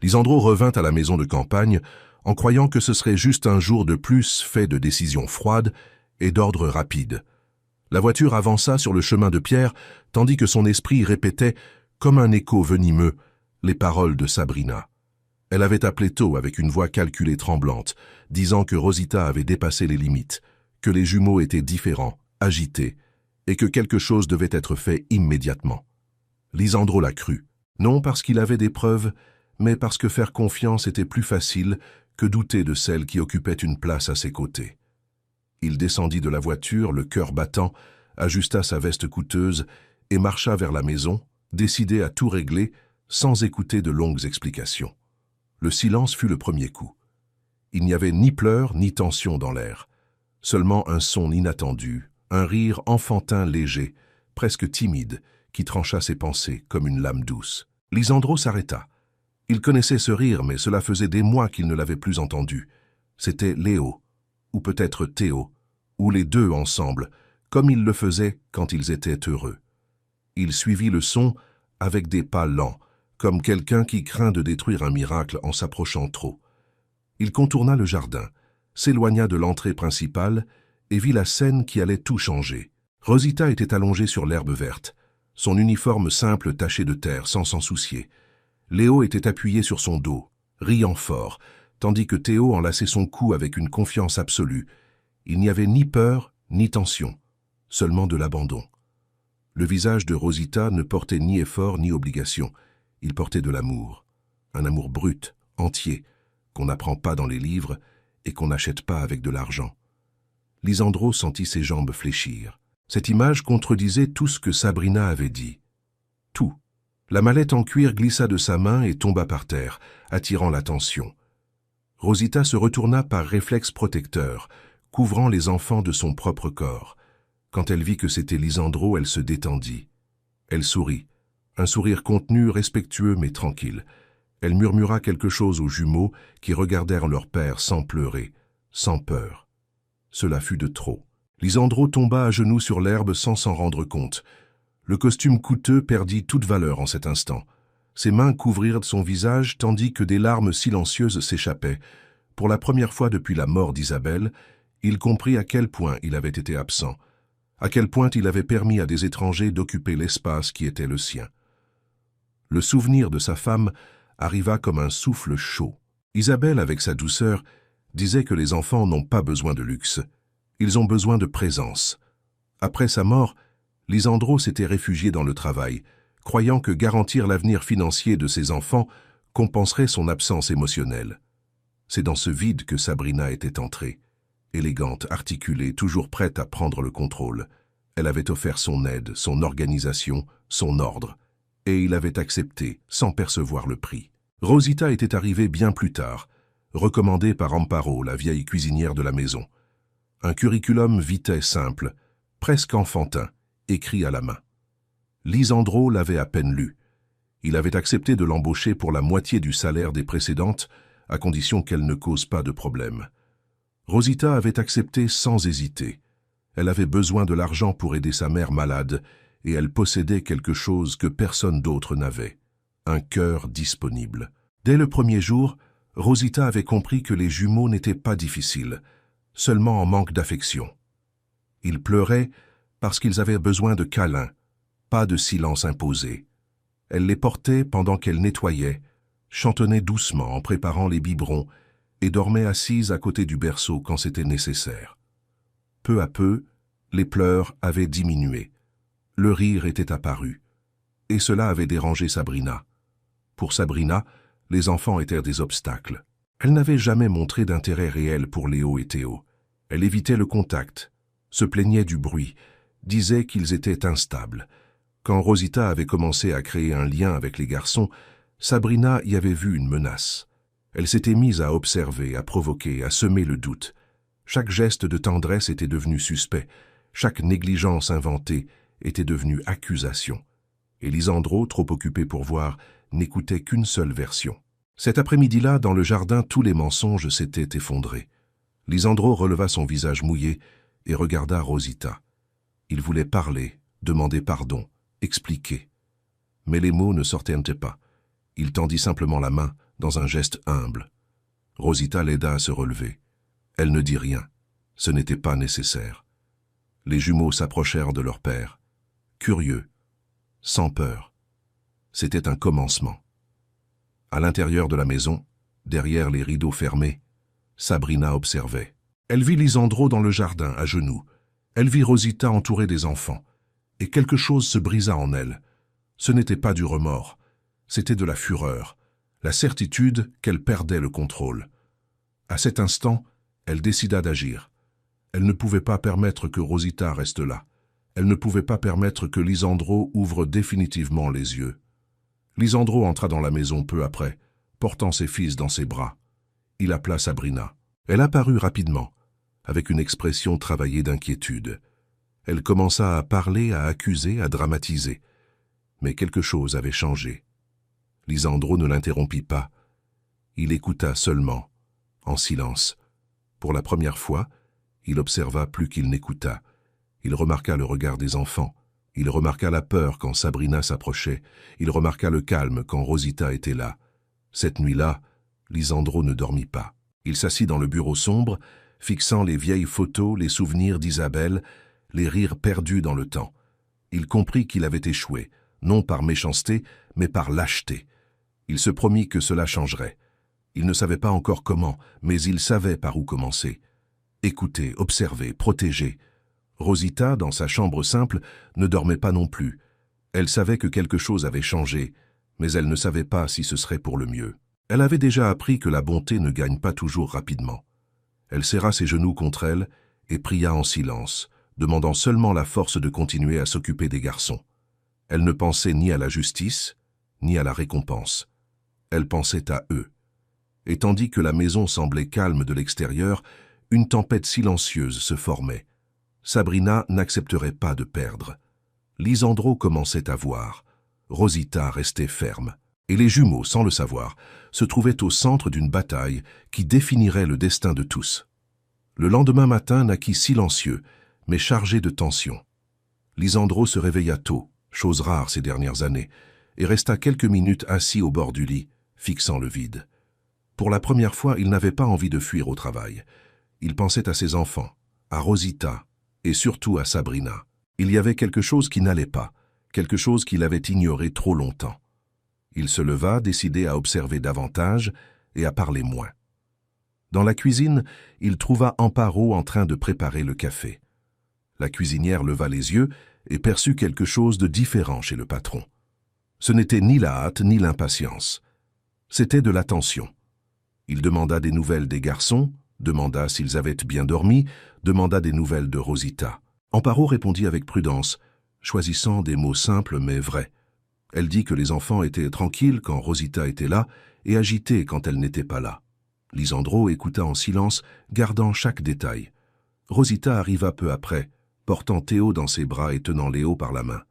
Lisandro revint à la maison de campagne en croyant que ce serait juste un jour de plus fait de décisions froides et d'ordre rapide. La voiture avança sur le chemin de pierre, tandis que son esprit répétait, comme un écho venimeux, les paroles de Sabrina. Elle avait appelé tôt avec une voix calculée tremblante, disant que Rosita avait dépassé les limites, que les jumeaux étaient différents, agités, et que quelque chose devait être fait immédiatement. Lisandro la crut, non parce qu'il avait des preuves, mais parce que faire confiance était plus facile que douter de celle qui occupait une place à ses côtés. Il descendit de la voiture, le cœur battant, ajusta sa veste coûteuse et marcha vers la maison, décidé à tout régler, sans écouter de longues explications. Le silence fut le premier coup. Il n'y avait ni pleurs ni tension dans l'air, seulement un son inattendu, un rire enfantin léger, presque timide, qui trancha ses pensées comme une lame douce. Lisandro s'arrêta. Il connaissait ce rire, mais cela faisait des mois qu'il ne l'avait plus entendu. C'était Léo, ou peut-être Théo, ou les deux ensemble, comme ils le faisaient quand ils étaient heureux. Il suivit le son avec des pas lents, comme quelqu'un qui craint de détruire un miracle en s'approchant trop. Il contourna le jardin, s'éloigna de l'entrée principale et vit la scène qui allait tout changer. Rosita était allongée sur l'herbe verte, son uniforme simple taché de terre sans s'en soucier. Léo était appuyé sur son dos, riant fort, tandis que Théo enlaçait son cou avec une confiance absolue. Il n'y avait ni peur, ni tension, seulement de l'abandon. Le visage de Rosita ne portait ni effort ni obligation. Il portait de l'amour, un amour brut, entier, qu'on n'apprend pas dans les livres et qu'on n'achète pas avec de l'argent. Lisandro sentit ses jambes fléchir. Cette image contredisait tout ce que Sabrina avait dit. Tout. La mallette en cuir glissa de sa main et tomba par terre, attirant l'attention. Rosita se retourna par réflexe protecteur, couvrant les enfants de son propre corps. Quand elle vit que c'était Lisandro, elle se détendit. Elle sourit, un sourire contenu, respectueux mais tranquille. Elle murmura quelque chose aux jumeaux qui regardèrent leur père sans pleurer, sans peur. Cela fut de trop. Lisandro tomba à genoux sur l'herbe sans s'en rendre compte. Le costume coûteux perdit toute valeur en cet instant. Ses mains couvrirent son visage tandis que des larmes silencieuses s'échappaient. Pour la première fois depuis la mort d'Isabelle, il comprit à quel point il avait été absent, à quel point il avait permis à des étrangers d'occuper l'espace qui était le sien. Le souvenir de sa femme arriva comme un souffle chaud. Isabelle, avec sa douceur, disait que les enfants n'ont pas besoin de luxe. Ils ont besoin de présence. Après sa mort, Lisandro s'était réfugié dans le travail, croyant que garantir l'avenir financier de ses enfants compenserait son absence émotionnelle. C'est dans ce vide que Sabrina était entrée. Élégante, articulée, toujours prête à prendre le contrôle. Elle avait offert son aide, son organisation, son ordre. Et il avait accepté, sans percevoir le prix. Rosita était arrivée bien plus tard, recommandée par Amparo, la vieille cuisinière de la maison. Un curriculum vitae simple, presque enfantin, écrit à la main. Lisandro l'avait à peine lu. Il avait accepté de l'embaucher pour la moitié du salaire des précédentes, à condition qu'elle ne cause pas de problème. Rosita avait accepté sans hésiter. Elle avait besoin de l'argent pour aider sa mère malade, et elle possédait quelque chose que personne d'autre n'avait, un cœur disponible. Dès le premier jour, Rosita avait compris que les jumeaux n'étaient pas difficiles, seulement en manque d'affection. Ils pleuraient parce qu'ils avaient besoin de câlins, pas de silence imposé. Elle les portait pendant qu'elle nettoyait, chantonnait doucement en préparant les biberons et dormait assise à côté du berceau quand c'était nécessaire. Peu à peu, les pleurs avaient diminué. Le rire était apparu. Et cela avait dérangé Sabrina. Pour Sabrina, les enfants étaient des obstacles. Elle n'avait jamais montré d'intérêt réel pour Léo et Théo. Elle évitait le contact, se plaignait du bruit, disait qu'ils étaient instables. Quand Rosita avait commencé à créer un lien avec les garçons, Sabrina y avait vu une menace. Elle s'était mise à observer, à provoquer, à semer le doute. Chaque geste de tendresse était devenu suspect, chaque négligence inventée était devenue accusation. Et Lisandro, trop occupé pour voir, n'écoutait qu'une seule version. Cet après-midi-là, dans le jardin, tous les mensonges s'étaient effondrés. Lisandro releva son visage mouillé et regarda Rosita. Il voulait parler, demander pardon, expliquer. Mais les mots ne sortaient pas. Il tendit simplement la main, dans un geste humble. Rosita l'aida à se relever. Elle ne dit rien. Ce n'était pas nécessaire. Les jumeaux s'approchèrent de leur père, curieux, sans peur. C'était un commencement. À l'intérieur de la maison, derrière les rideaux fermés, Sabrina observait. Elle vit Lisandro dans le jardin, à genoux. Elle vit Rosita entourée des enfants. Et quelque chose se brisa en elle. Ce n'était pas du remords, c'était de la fureur, la certitude qu'elle perdait le contrôle. À cet instant, elle décida d'agir. Elle ne pouvait pas permettre que Rosita reste là. Elle ne pouvait pas permettre que Lisandro ouvre définitivement les yeux. Lisandro entra dans la maison peu après, portant ses fils dans ses bras. Il appela Sabrina. Elle apparut rapidement, avec une expression travaillée d'inquiétude. Elle commença à parler, à accuser, à dramatiser. Mais quelque chose avait changé. Lisandro ne l'interrompit pas. Il écouta seulement, en silence. Pour la première fois, il observa plus qu'il n'écouta. Il remarqua le regard des enfants. Il remarqua la peur quand Sabrina s'approchait. Il remarqua le calme quand Rosita était là. Cette nuit-là, Lisandro ne dormit pas. Il s'assit dans le bureau sombre, fixant les vieilles photos, les souvenirs d'Isabelle, les rires perdus dans le temps. Il comprit qu'il avait échoué, non par méchanceté, mais par lâcheté. Il se promit que cela changerait. Il ne savait pas encore comment, mais il savait par où commencer. Écouter, observer, protéger. Rosita, dans sa chambre simple, ne dormait pas non plus. Elle savait que quelque chose avait changé, mais elle ne savait pas si ce serait pour le mieux. Elle avait déjà appris que la bonté ne gagne pas toujours rapidement. Elle serra ses genoux contre elle et pria en silence, demandant seulement la force de continuer à s'occuper des garçons. Elle ne pensait ni à la justice, ni à la récompense. Elle pensait à eux. Et tandis que la maison semblait calme de l'extérieur, une tempête silencieuse se formait. Sabrina n'accepterait pas de perdre. Lisandro commençait à voir. Rosita restait ferme. Et les jumeaux, sans le savoir, se trouvaient au centre d'une bataille qui définirait le destin de tous. Le lendemain matin naquit silencieux, mais chargé de tension. Lisandro se réveilla tôt, chose rare ces dernières années, et resta quelques minutes assis au bord du lit, fixant le vide. Pour la première fois, il n'avait pas envie de fuir au travail. Il pensait à ses enfants, à Rosita, et surtout à Sabrina. Il y avait quelque chose qui n'allait pas, quelque chose qu'il avait ignoré trop longtemps. Il se leva, décidé à observer davantage et à parler moins. Dans la cuisine, il trouva Amparo en train de préparer le café. La cuisinière leva les yeux et perçut quelque chose de différent chez le patron. Ce n'était ni la hâte ni l'impatience. C'était de l'attention. Il demanda des nouvelles des garçons, demanda s'ils avaient bien dormi, demanda des nouvelles de Rosita. Amparo répondit avec prudence, choisissant des mots simples mais vrais. Elle dit que les enfants étaient tranquilles quand Rosita était là et agités quand elle n'était pas là. Lisandro écouta en silence, gardant chaque détail. Rosita arriva peu après, portant Théo dans ses bras et tenant Léo par la main.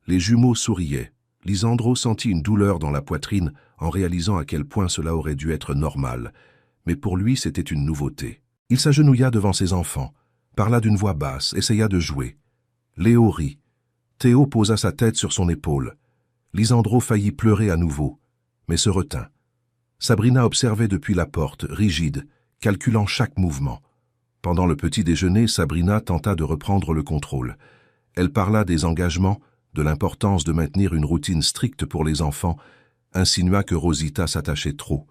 Les jumeaux souriaient. Lisandro sentit une douleur dans la poitrine en réalisant à quel point cela aurait dû être normal. Mais pour lui, c'était une nouveauté. Il s'agenouilla devant ses enfants, parla d'une voix basse, essaya de jouer. Léo rit. Théo posa sa tête sur son épaule. Lisandro faillit pleurer à nouveau, mais se retint. Sabrina observait depuis la porte, rigide, calculant chaque mouvement. Pendant le petit déjeuner, Sabrina tenta de reprendre le contrôle. Elle parla des engagements, de l'importance de maintenir une routine stricte pour les enfants, insinua que Rosita s'attachait trop.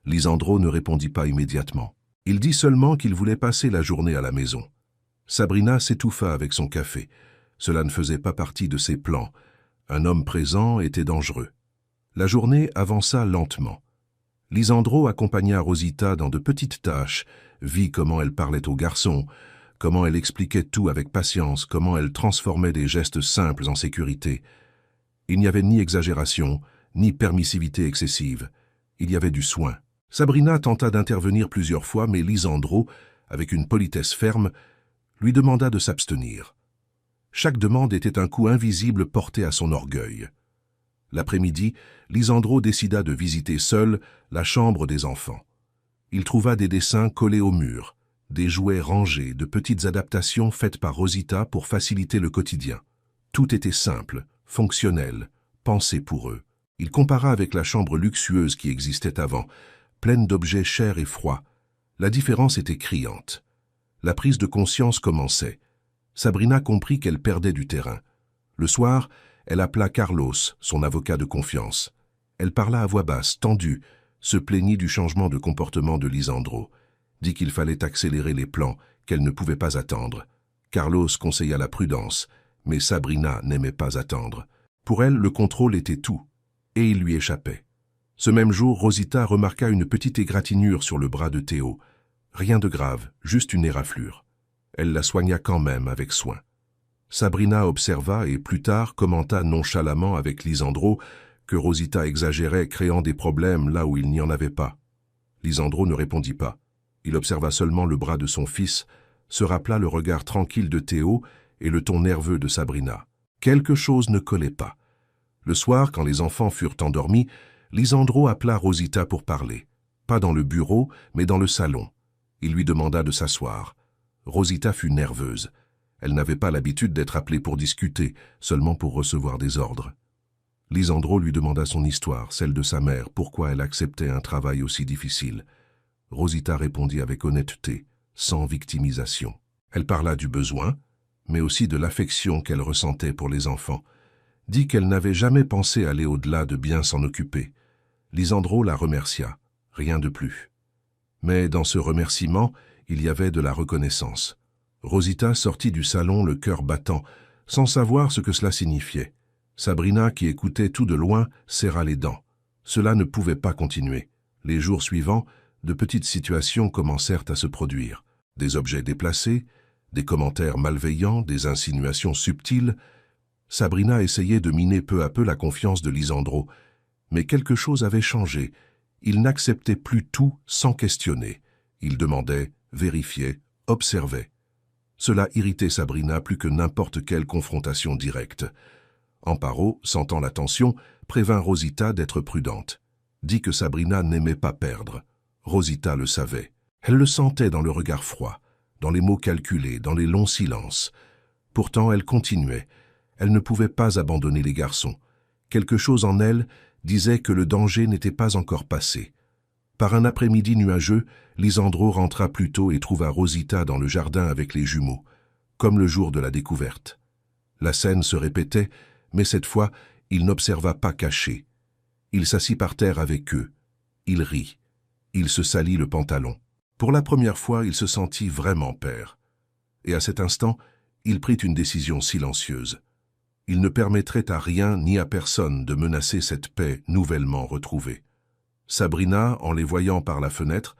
Lisandro ne répondit pas immédiatement. Il dit seulement qu'il voulait passer la journée à la maison. Sabrina s'étouffa avec son café. Cela ne faisait pas partie de ses plans. Un homme présent était dangereux. La journée avança lentement. Lisandro accompagna Rosita dans de petites tâches, vit comment elle parlait aux garçons, comment elle expliquait tout avec patience, comment elle transformait des gestes simples en sécurité. Il n'y avait ni exagération, ni permissivité excessive. Il y avait du soin. Sabrina tenta d'intervenir plusieurs fois, mais Lisandro, avec une politesse ferme, lui demanda de s'abstenir. Chaque demande était un coup invisible porté à son orgueil. L'après-midi, Lisandro décida de visiter seul la chambre des enfants. Il trouva des dessins collés au mur, des jouets rangés, de petites adaptations faites par Rosita pour faciliter le quotidien. Tout était simple, fonctionnel, pensé pour eux. Il compara avec la chambre luxueuse qui existait avant, pleine d'objets chers et froids. La différence était criante. La prise de conscience commençait. Sabrina comprit qu'elle perdait du terrain. Le soir, elle appela Carlos, son avocat de confiance. Elle parla à voix basse, tendue, se plaignit du changement de comportement de Lisandro, dit qu'il fallait accélérer les plans, qu'elle ne pouvait pas attendre. Carlos conseilla la prudence, mais Sabrina n'aimait pas attendre. Pour elle, le contrôle était tout, et il lui échappait. Ce même jour, Rosita remarqua une petite égratignure sur le bras de Théo. Rien de grave, juste une éraflure. Elle la soigna quand même avec soin. Sabrina observa et plus tard commenta nonchalamment avec Lisandro que Rosita exagérait, créant des problèmes là où il n'y en avait pas. Lisandro ne répondit pas. Il observa seulement le bras de son fils, se rappela le regard tranquille de Théo et le ton nerveux de Sabrina. Quelque chose ne collait pas. Le soir, quand les enfants furent endormis, Lisandro appela Rosita pour parler. Pas dans le bureau, mais dans le salon. Il lui demanda de s'asseoir. Rosita fut nerveuse. Elle n'avait pas l'habitude d'être appelée pour discuter, seulement pour recevoir des ordres. Lisandro lui demanda son histoire, celle de sa mère, pourquoi elle acceptait un travail aussi difficile. Rosita répondit avec honnêteté, sans victimisation. Elle parla du besoin, mais aussi de l'affection qu'elle ressentait pour les enfants. Dit qu'elle n'avait jamais pensé aller au-delà de bien s'en occuper. Lisandro la remercia, rien de plus. Mais dans ce remerciement, il y avait de la reconnaissance. Rosita sortit du salon le cœur battant, sans savoir ce que cela signifiait. Sabrina, qui écoutait tout de loin, serra les dents. Cela ne pouvait pas continuer. Les jours suivants, de petites situations commencèrent à se produire. Des objets déplacés, des commentaires malveillants, des insinuations subtiles. Sabrina essayait de miner peu à peu la confiance de Lisandro. Mais quelque chose avait changé. Il n'acceptait plus tout sans questionner. Il demandait, vérifiait, observait. Cela irritait Sabrina plus que n'importe quelle confrontation directe. Amparo, sentant la tension, prévint Rosita d'être prudente. Dit que Sabrina n'aimait pas perdre. Rosita le savait. Elle le sentait dans le regard froid, dans les mots calculés, dans les longs silences. Pourtant, elle continuait. Elle ne pouvait pas abandonner les garçons. Quelque chose en elle disait que le danger n'était pas encore passé. Par un après-midi nuageux, Lisandro rentra plus tôt et trouva Rosita dans le jardin avec les jumeaux, comme le jour de la découverte. La scène se répétait, mais cette fois, il n'observa pas caché. Il s'assit par terre avec eux. Il rit. Il se salit le pantalon. Pour la première fois, il se sentit vraiment père. Et à cet instant, il prit une décision silencieuse. Il ne permettrait à rien ni à personne de menacer cette paix nouvellement retrouvée. Sabrina, en les voyant par la fenêtre,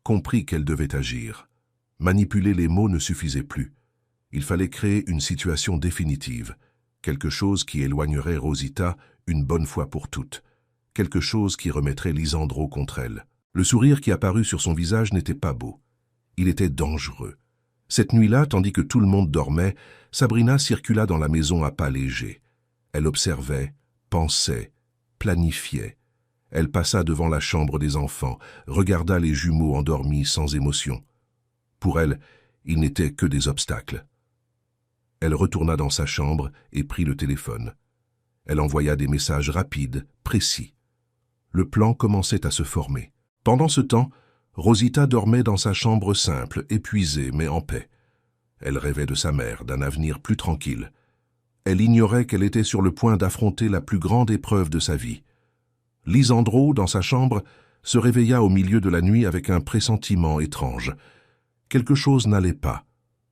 comprit qu'elle devait agir. Manipuler les mots ne suffisait plus. Il fallait créer une situation définitive, quelque chose qui éloignerait Rosita une bonne fois pour toutes, quelque chose qui remettrait Lisandro contre elle. Le sourire qui apparut sur son visage n'était pas beau. Il était dangereux. Cette nuit-là, tandis que tout le monde dormait, Sabrina circula dans la maison à pas légers. Elle observait, pensait, planifiait. Elle passa devant la chambre des enfants, regarda les jumeaux endormis sans émotion. Pour elle, ils n'étaient que des obstacles. Elle retourna dans sa chambre et prit le téléphone. Elle envoya des messages rapides, précis. Le plan commençait à se former. Pendant ce temps, Rosita dormait dans sa chambre simple, épuisée mais en paix. Elle rêvait de sa mère, d'un avenir plus tranquille. Elle ignorait qu'elle était sur le point d'affronter la plus grande épreuve de sa vie. Lisandro, dans sa chambre, se réveilla au milieu de la nuit avec un pressentiment étrange. Quelque chose n'allait pas.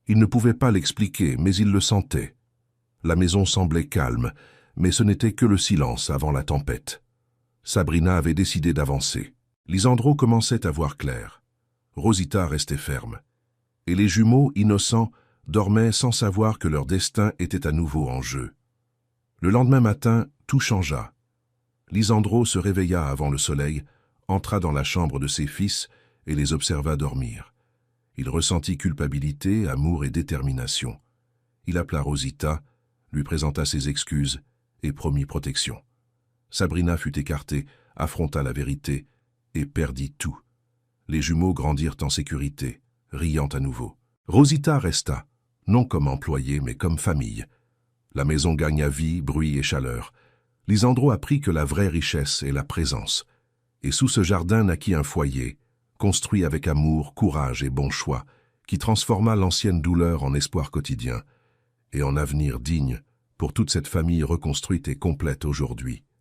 Il ne pouvait pas l'expliquer, mais il le sentait. La maison semblait calme, mais ce n'était que le silence avant la tempête. Sabrina avait décidé d'avancer. Lisandro commençait à voir clair. Rosita restait ferme. Et les jumeaux, innocents, dormaient sans savoir que leur destin était à nouveau en jeu. Le lendemain matin, tout changea. Lisandro se réveilla avant le soleil, entra dans la chambre de ses fils et les observa dormir. Il ressentit culpabilité, amour et détermination. Il appela Rosita, lui présenta ses excuses et promit protection. Sabrina fut écartée, affronta la vérité et perdit tout. Les jumeaux grandirent en sécurité, riant à nouveau. Rosita resta, non comme employée mais comme famille. La maison gagna vie, bruit et chaleur. Lisandro apprit que la vraie richesse est la présence. Et sous ce jardin naquit un foyer, construit avec amour, courage et bon choix, qui transforma l'ancienne douleur en espoir quotidien et en avenir digne pour toute cette famille reconstruite et complète aujourd'hui.